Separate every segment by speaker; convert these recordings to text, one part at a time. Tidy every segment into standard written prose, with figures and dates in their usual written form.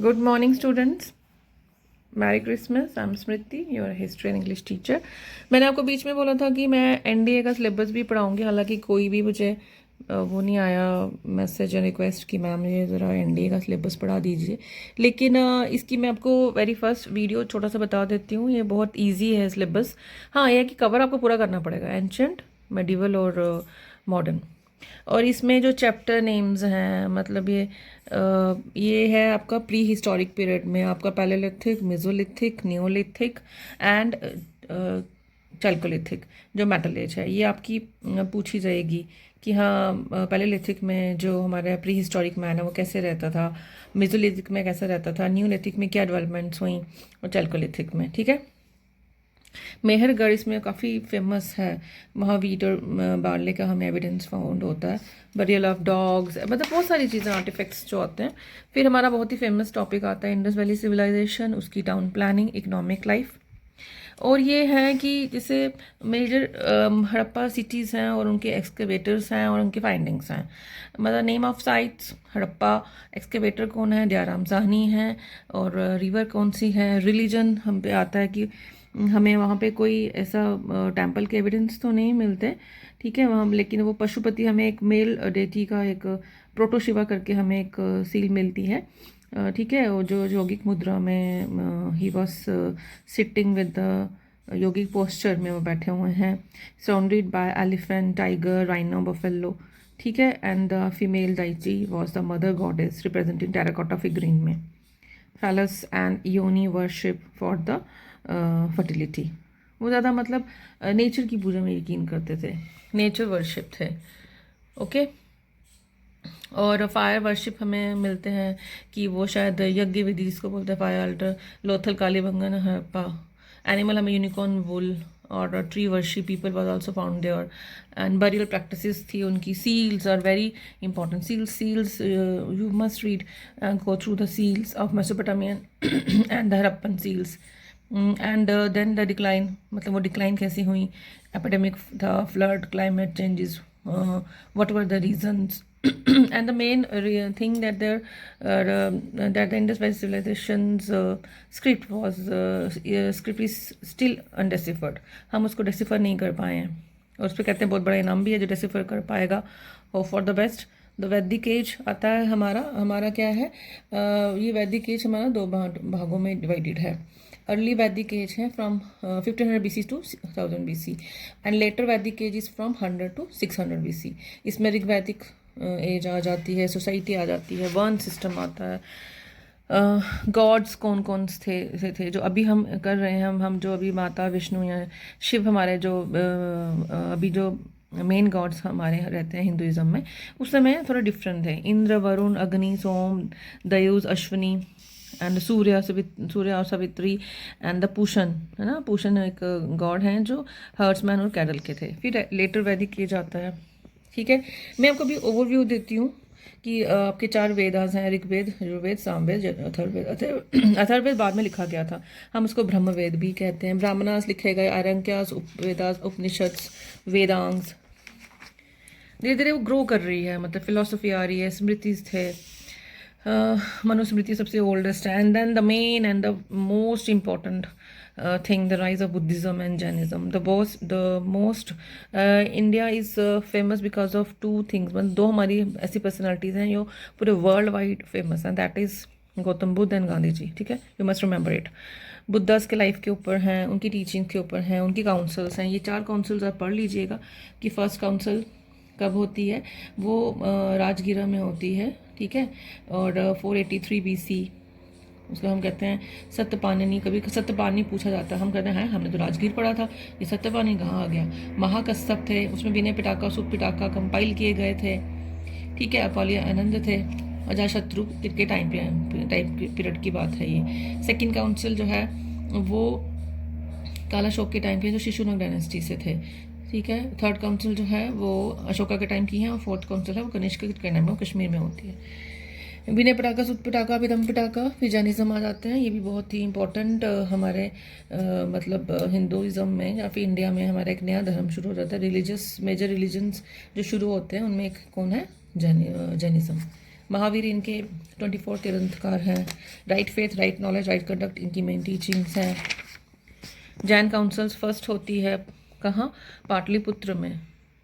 Speaker 1: Good morning, students. Merry Christmas. I am Smriti, your history and English teacher. मैंने आपको बीच में बोला था कि मैं एनडीए का सिलेबस भी पढ़ाऊंगी, हालांकि कोई भी मुझे वो नहीं आया मैसेज या रिक्वेस्ट कि मैम ये ज़रा एनडीए का सिलेबस पढ़ा दीजिए। लेकिन इसकी मैं आपको वेरी फर्स्ट वीडियो छोटा सा बता देती हूँ। ये बहुत ईजी है सिलेबस। हाँ, यह है कि कवर आपको पूरा करना पड़ेगा, एंशंट, मेडिवल और मॉडर्न। और इसमें जो चैप्टर नेम्स हैं, मतलब ये है आपका प्री हिस्टोरिक पीरियड में आपका palaeolithic, Mesolithic, Neolithic and Chalcolithic जो मेटल एज है, ये आपकी पूछी जाएगी कि हाँ पैलेलिथिक में जो हमारा प्री हिस्टोरिक मैन है वो कैसे रहता था, मेसोलिथिक में कैसे रहता था, नियोलिथिक में क्या डेवलपमेंट्स हुई और चैल्कोलिथिक में। ठीक है। मेहरगढ़ इसमें काफ़ी फेमस है, वहाँ वीट और बार्ले का हमें एविडेंस फाउंड होता है, बरियल ऑफ डॉग्स, मतलब बहुत सारी चीज़ें आर्टिफैक्ट्स जो आते हैं। फिर हमारा बहुत ही फेमस टॉपिक आता है इंडस वैली सिविलाइजेशन, उसकी टाउन प्लानिंग, इकोनॉमिक लाइफ। और ये है कि जैसे मेजर हड़प्पा सिटीज़ हैं और उनके एक्सकेवेटर्स हैं और उनके फाइंडिंग्स हैं, मतलब name of sites Harappa, excavator कौन है, दयाराम साहनी है, और रिवर कौन सी है, रिलीजन हम पे आता है कि हमें वहाँ पे कोई ऐसा टेम्पल के एविडेंस तो नहीं मिलते, ठीक है वहाँ, लेकिन वो पशुपति हमें एक मेल डेटी का एक प्रोटोशिवा करके हमें एक सील मिलती है, ठीक है। वो जो योगिक मुद्रा में he was sitting with the yogic posture में वो बैठे हुए हैं, surrounded by elephant, tiger, rhino, buffalo, ठीक है। And the female Daiichi was the mother goddess representing terracotta figurine में, फैलस एंड योनी वर्शिप फॉर द फर्टिलिटी। वो ज़्यादा मतलब नेचर की पूजा में यकीन करते थे, नेचर वर्शिप थे। ओके। और फायर वर्शिप हमें मिलते हैं कि वो शायद यज्ञ विधि जिसको बोलते हैं fire altar, Lothal, Kalibangan, Harappa. Animal हमें यूनिकॉर्न, वुल और tree worship peepal was also found there. And burial practices थी उनकी। Seals are very important. Seals you must read and go through the seals of Mesopotamian and the Harappan seals. And then the decline, मतलब वो decline कैसी हुई, epidemic था, flood, climate changes, what were the reasons and the main thing that that the Indus Valley civilization's script was script is still undeciphered। हम उसको decipher नहीं कर पाए हैं और उस पर कहते हैं बहुत बड़ा इनाम भी है जो डेसिफर कर पाएगा, hope for the best. The वैदिक एज आता है हमारा क्या है, ये वैदिक एज हमारा दो भागों में डिवाइडेड है। अर्ली वैदिक एज है from 1500 BC to 1000 BC and later Vedic age is from 100 to 600 BC। इसमें ऋग वैदिक एज आ जाती है, सोसाइटी आ जाती है, वर्ण सिस्टम आता है, गॉड्स कौन कौन थे जो अभी हम कर रहे हैं, हम जो अभी माता विष्णु या शिव हमारे जो अभी जो मेन गॉड्स हमारे रहते हैं हिंदुइज्म में, उस समय थोड़ा डिफरेंट थे। इंद्र, वरुण, अग्नि, सोम, दयुज, अश्विनी एंड सूर्य और सवित्री एंड द पूषण, है ना। पूषण एक गॉड हैं जो हर्ट्समैन और कैरल के थे। फिर लेटर वैदिक एज आता है, ठीक है। मैं आपको अभी ओवरव्यू देती हूँ कि आपके 4 वेदास हैं, ऋग्वेद, यजुर्वेद, सामवेद, अथर्ववेद। अथर्ववेद बाद में लिखा गया था, हम उसको ब्रह्मवेद भी कहते हैं। ब्राह्मणास लिखे गए, आरंक्यास, उपवेदास, उपनिषद, वेदांग्स। धीरे धीरे वो ग्रो कर रही है, मतलब फिलोसफी आ रही है, स्मृति थे, मनुस्मृति सबसे ओल्डेस्ट है। And then the main and the most important thing, the rise of Buddhism and Jainism. The most India is famous because of 2 things, मतलब 2 हमारी ऐसी पर्सनैलिटीज़ हैं जो पूरे वर्ल्ड वाइड फेमस हैं, that is Gautam Buddha and Gandhi ji, ठीक है। You must remember it. Buddha's के लाइफ के ऊपर हैं, उनकी टीचिंग के ऊपर हैं, उनकी काउंसल्स हैं। ये 4 काउंसल्स आप पढ़ लीजिएगा कि फर्स्ट काउंसिल कब होती है, वो राजगीरा में होती है, ठीक है। और 483 BC उसको हम कहते हैं सत्यपाणिनी। कभी सत्यपाणि पूछा जाता है, हम कहते हैं हमने तो राजगीर पढ़ा था, ये सत्यपाणि कहाँ आ गया। महाकश्यप थे, उसमें विनय पिटाका, सुख पिटाका कंपाइल किए गए थे, ठीक है। अपाली आनंद थे, अजाशत्रु के टाइम पीरियड की बात है ये। सेकंड काउंसिल जो है वो काला शोक के टाइम के जो शिशुनाग डायनेस्टी से थे, ठीक है। थर्ड काउंसिल जो है वो अशोका के टाइम की है और फोर्थ काउंसिल है वो कनिष्क के टाइम में कश्मीर में होती है। विनय पिटाका, सुत पिटाका, विदम पिटाका, फिर जैनिज्म आ जाते हैं। ये भी बहुत ही इंपॉर्टेंट हमारे मतलब हिंदुइज्म में या फिर इंडिया में हमारा एक नया धर्म शुरू हो जाता है। रिलीजियस मेजर रिलीजन्स जो शुरू होते हैं उनमें एक कौन है, जैनिज्म। महावीर इनके 24 तीर्थंकर हैं। Right faith, right knowledge, right conduct इनकी मेन टीचिंग्स हैं। जैन काउंसिल्स फर्स्ट होती है कहाँ? पाटलिपुत्र में,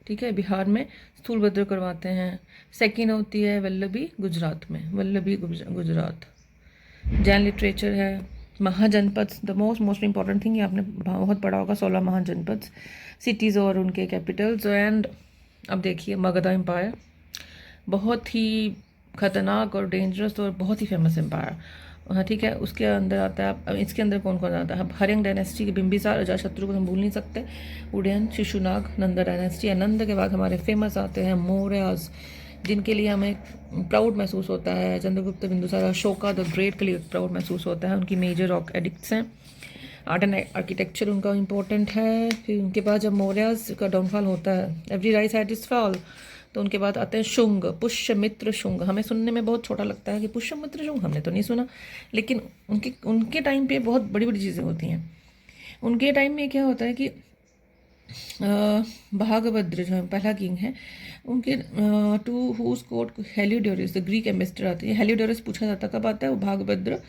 Speaker 1: ठीक है, बिहार में स्थूलभद्र करवाते हैं। सेकेंड होती है वल्लभी, गुजरात में, वल्लभी गुजरात। जैन लिटरेचर है महाजनपद, द मोस्ट इंपॉर्टेंट थिंग, ये आपने बहुत पढ़ा होगा, 16 महाजनपद, सिटीज़ और उनके कैपिटल्स। एंड अब देखिए मगध एम्पायर, बहुत ही खतरनाक और डेंजरस और बहुत ही फेमस एम्पायर। हाँ ठीक है, उसके अंदर आता है, अब इसके अंदर कौन कौन आता है? हर्यंग डायनेस्टी के बिंबिसार, अजातशत्रु को हम भूल नहीं सकते, उदयन, शिशुनाग, नंदा डायनेस्टी। नंद के बाद हमारे फेमस आते हैं मौर्याज, जिनके लिए हमें प्राउड महसूस होता है। चंद्रगुप्त, बिंदुसार, अशोका द ग्रेट के लिए प्राउड महसूस होता है। उनकी मेजर रॉक एडिक्ट्स हैं। आर्ट एंड आर्किटेक्चर उनका इम्पोर्टेंट है। फिर उनके बाद जब मौर्याज का डाउनफॉल होता है, every rise had it's fall, तो उनके बाद आते हैं शुंग, पुष्यमित्र शुंग। हमें सुनने में बहुत छोटा लगता है कि पुष्यमित्र शुंग, हमने तो नहीं सुना, लेकिन उनके टाइम पे बहुत बड़ी बड़ी चीज़ें होती हैं। उनके टाइम में क्या होता है कि भागभद्र जो पहला किंग है, उनके to whose court Heliodorus the Greek ambassador आते हैं। हेलियोडोरस पूछा जाता कब आता है? वो भागभद्र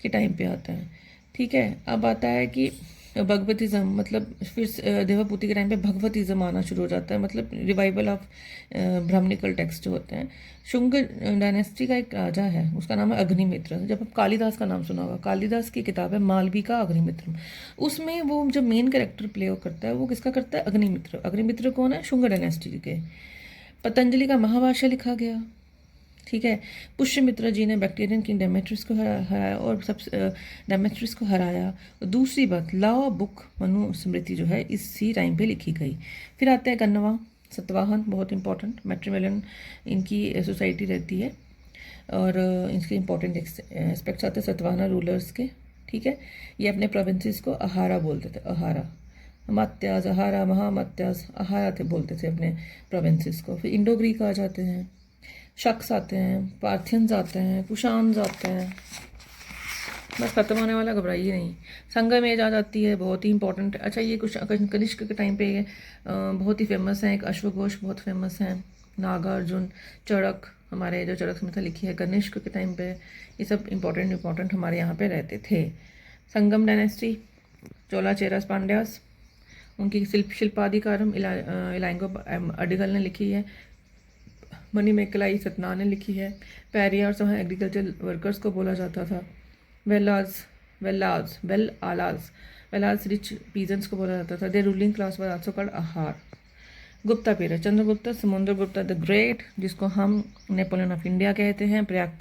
Speaker 1: के टाइम पे आता है, ठीक है। अब आता है कि भगवतिज्म, मतलब फिर देवभूति के टाइम पे भगवतिज्म आना शुरू हो जाता है, मतलब रिवाइवल ऑफ ब्राह्मणिकल टेक्स्ट जो होते हैं। शुंग डायनेस्टी का एक राजा है, उसका नाम है अग्निमित्र। जब आप कालिदास का नाम सुना होगा, कालिदास की किताब है मालविका अग्निमित्रम, उसमें वो जो मेन कैरेक्टर प्ले करता है वो किसका करता है? अग्निमित्र। अग्निमित्र कौन है? शुंग डायनेस्टी के। पतंजलि का महाभाष्य लिखा गया, ठीक है। पुष्यमित्र जी ने बैक्टीरियन किंग डेमेट्रियस को हराया और सब डेमेट्रियस को हराया। दूसरी बात, लॉ बुक मनुस्मृति जो है इसी टाइम पे लिखी गई। फिर आते हैं कन्वा, सतवाहन, बहुत इंपॉर्टेंट, मैट्रिमोनियल इनकी सोसाइटी रहती है और इसके इंपॉर्टेंट एस्पेक्ट्स आते हैं सतवाहना रूलर्स के, ठीक है। ये अपने प्रोविंसेस को अहारा बोलते थे, अहारा, मत्याज, अहारा, महामत्याज, अहारा थे बोलते थे अपने प्रोविंसेस को। फिर इंडो ग्रीक आ जाते हैं, शक्स आते हैं, पार्थियंस आते हैं, कुशान्स आते हैं, बस खत्म होने वाला, घबराइए नहीं। संगम एज आ जाती है, बहुत ही इंपॉर्टेंट। अच्छा, ये कुछ कनिष्क के टाइम पे बहुत ही फेमस हैं। एक अश्वघोष बहुत फेमस हैं, नागार्जुन, चरक, हमारे जो चरक संहिता लिखी है कनिष्क के टाइम पे, ये सब इंपॉर्टेंट हमारे यहाँ पे रहते थे। संगम डायनेस्टी, चोला चेरास पांड्यास, उनकी शिल्पाधिकारम इलाइंगो अडिगल ने लिखी है। मणिमेकलाई सतना ने लिखी है। पैरियार्स वहाँ एग्रीकल्चर वर्कर्स को बोला जाता था। वेलाज रिच पीजेंट्स को बोला जाता था। They ruling class was also called आहार। Gupta period, Chandragupta, Samudragupta the great, जिसको हम नेपोलियन ऑफ इंडिया कहते हैं। प्रयाग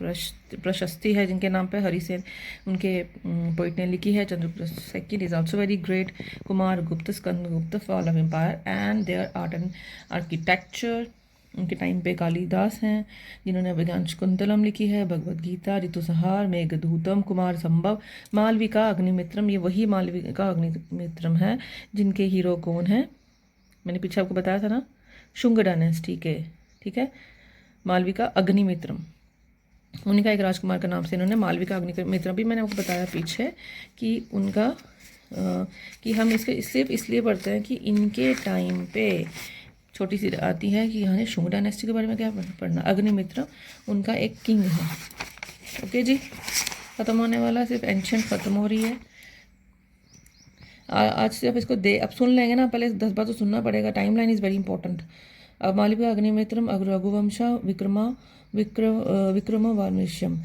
Speaker 1: प्रशस्ति है जिनके नाम पे हरिसेन उनके पोइट ने लिखी है। Chandragupta second is also very great. Kumara Gupta, Skanda Gupta, fall of empire and their art and architecture. उनके टाइम पे कालिदास हैं जिन्होंने अभिज्ञान शाकुंतलम लिखी है, भगवद गीता, ऋतुसंहार, मेघदूतम, कुमार संभव, मालविका अग्निमित्रम। ये वही मालविका अग्निमित्रम है जिनके हीरो कौन है? मैंने पीछे आपको बताया था ना, शुंग डायनेस्टी के, ठीक है। मालविका अग्निमित्रम, उन्हीं का एक राजकुमार का नाम से इन्होंने मालविका अग्निमित्रम भी मैंने आपको बताया पीछे कि उनका कि हम इसके सिर्फ इसलिए पढ़ते हैं कि इनके टाइम पे छोटी सी आती है कि यहाँ शुंग डायनेस्टी के बारे में क्या पढ़ना। अग्निमित्र उनका एक किंग है। ओके जी, ख़त्म होने वाला, सिर्फ एंशियंट ख़त्म हो रही है। आज से आप इसको अब सुन लेंगे ना, पहले 10 बार तो सुनना पड़ेगा, time line is very important. अब मालविका अग्निमित्रम, रघुवंशा, विक्रम वार्मिष्यम।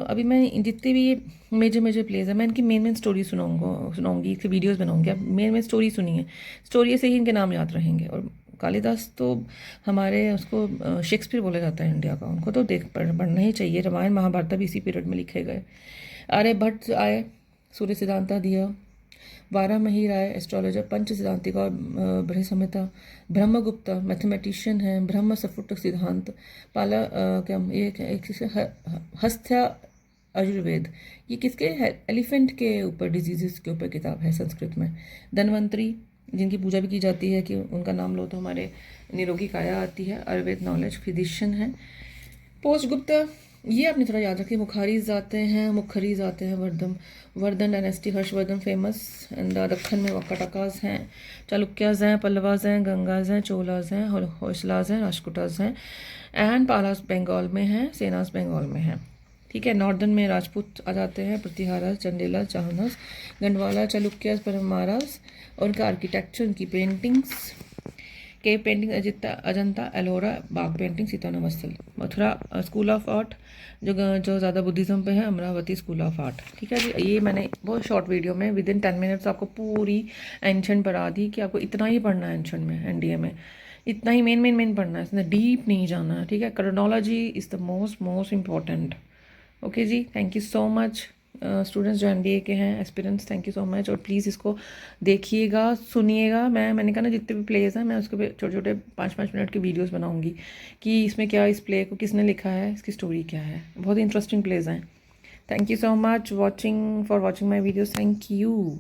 Speaker 1: अभी मैं जितने भी मेजर प्लेस है, मैं इनकी मेन स्टोरी सुनाऊंगी, इसके वीडियोस बनाऊंगी। आप मेन स्टोरी सुनिए, स्टोरी से ही इनके नाम याद रहेंगे। और कालिदास तो हमारे, उसको शेक्सपियर बोला जाता है इंडिया का, उनको तो पढ़ना ही चाहिए। रामायण महाभारत भी इसी पीरियड में लिखे गए। आर्यभट्ट आए, सूर्य सिद्धांता दिया। वारामही राय एस्ट्रोलॉजर, पंच सिद्धांतिका और बृहद संहिता। ब्रह्मगुप्ता मैथमेटिशियन है, ब्रह्म सफुटक सिद्धांत। पाला क्या ये हस्त्या आयुर्वेद, ये किसके? एलिफेंट के ऊपर, डिजीजेस के ऊपर किताब है संस्कृत में। धन्वंतरी, जिनकी पूजा भी की जाती है कि उनका नाम लो तो हमारे निरोगी काया आती है। आयुर्वेद नॉलेज, फिजिशियन है। पोस्ट गुप्ता ये आपने थोड़ा याद रखिए, मुखारीज आते हैं, मुखरीज आते हैं, Vardhan dynasty, Harshavardhan famous, and Deccan में वक्काटकास हैं, चालुक्याज हैं, पल्लवाज हैं, गंगाज हैं, चोलाज हैं, होयसलाज हैं, राजपूताज हैं, एंड पालास बंगाल में हैं, सेनास बंगाल में हैं। ठीक है, नॉर्दर्न में राजपूत आ जाते हैं, प्रतिहारा, चंदेला, चाहनस, गंडवाला, चालुक्यास, परमारास, और उनका आर्किटेक्चर, उनकी paintings, cave painting, Ajanta Ellora, Bagh painting, Sittanavasal. Mathura school of art, जो ज़्यादा बुद्धिज़्म पे है, अमरावती स्कूल ऑफ आर्ट। ठीक है जी, ये मैंने बहुत शॉर्ट वीडियो में विद इन 10 मिनट्स आपको पूरी एंशंट पढ़ा दी कि आपको इतना ही पढ़ना है एंशंट में, एनडीए में इतना ही मेन पढ़ना है, इसमें डीप नहीं जाना है। ठीक है, chronology is the most important. Okay जी, thank you so much students जो एनडीए के हैं, aspirants, thank you so much. और प्लीज़ इसको देखिएगा, सुनिएगा। मैंने कहा ना, जितने भी प्लेस हैं मैं उसके पे छोटे छोटे 5-5 मिनट की वीडियोस बनाऊंगी कि इसमें क्या, इस प्ले को किसने लिखा है, इसकी स्टोरी क्या है। बहुत इंटरेस्टिंग प्लेस हैं। Thank you so much for watching my videos. Thank you.